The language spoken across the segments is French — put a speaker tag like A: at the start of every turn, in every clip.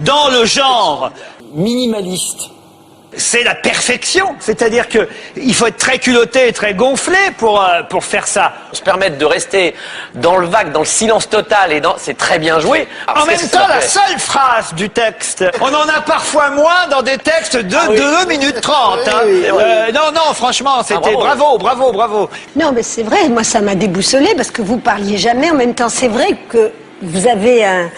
A: dans le genre
B: minimaliste.
A: C'est la perfection, c'est-à-dire que il faut être très culotté et très gonflé pour faire ça.
C: Se permettre de rester dans le vague, dans le silence total, et c'est très bien joué.
A: En même temps, la seule phrase du texte, on en a parfois moins dans des textes de 2 minutes 30. Non, franchement, c'était bravo.
D: Non, mais c'est vrai, moi ça m'a déboussolé parce que vous parliez jamais. En même temps, c'est vrai que vous avez un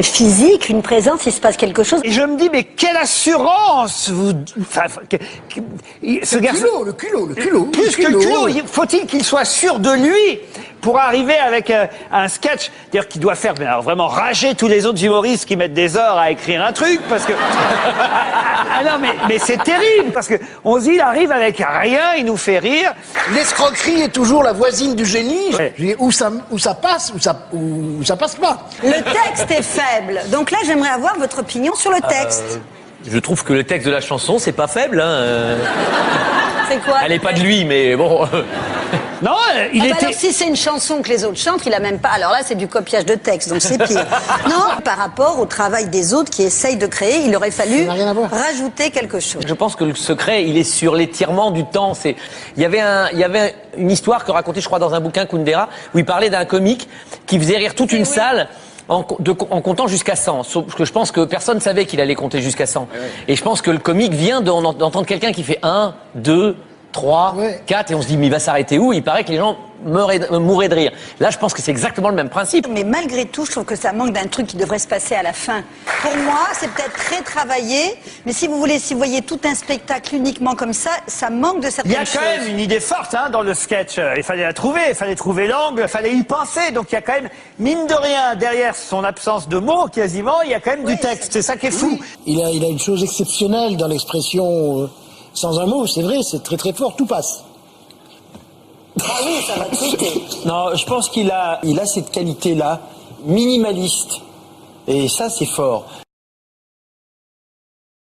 D: physique, une présence, il se passe quelque chose.
A: Et je me dis, mais quelle assurance vous... ce garçon...
E: Le culot.
A: Plus que le culot, faut-il qu'il soit sûr de lui pour arriver avec un sketch, c'est-à-dire qu'il doit faire vraiment rager tous les autres humoristes qui mettent des heures à écrire un truc, parce que... non, mais c'est terrible, parce que on se dit, il arrive avec rien, il nous fait rire.
E: L'escroquerie est toujours la voisine du génie. Ouais. Où ça passe, où ça passe pas.
D: Le texte est faible, donc là j'aimerais avoir votre opinion sur le texte.
C: Je trouve que le texte de la chanson, c'est pas faible, hein.
D: C'est quoi?
C: Elle est pas de lui, mais bon...
A: Non, il était...
D: Alors, si c'est une chanson que les autres chantent, il a même pas... Alors là, c'est du copiage de texte, donc c'est pire. Non, par rapport au travail des autres qui essayent de créer, il aurait fallu rajouter quelque chose.
C: Je pense que le secret, il est sur l'étirement du temps. Il y avait une histoire que racontait, je crois, dans un bouquin Kundera, où il parlait d'un comique qui faisait rire toute une salle en comptant jusqu'à 100. Sauf que je pense que personne ne savait qu'il allait compter jusqu'à 100. Et je pense que le comique vient d'entendre quelqu'un qui fait 1, 2... 3, 4, et on se dit, mais il va s'arrêter où? Il paraît que les gens mourraient de rire. Là, je pense que c'est exactement le même principe.
D: Mais malgré tout, je trouve que ça manque d'un truc qui devrait se passer à la fin. Pour moi, c'est peut-être très travaillé, mais si vous voyez tout un spectacle uniquement comme ça, ça manque de certaines choses.
A: Il y a quand même une idée forte dans le sketch. Il fallait la trouver, il fallait trouver l'angle, il fallait y penser. Donc il y a quand même, mine de rien, derrière son absence de mots, quasiment, il y a quand même du texte. C'est ça qui est fou.
E: Il a une chose exceptionnelle dans l'expression... sans un mot, c'est vrai, c'est très très fort, tout passe.
D: Ah oui, ça va traiter.
B: Non, je pense qu'il a cette qualité-là, minimaliste. Et ça, c'est fort.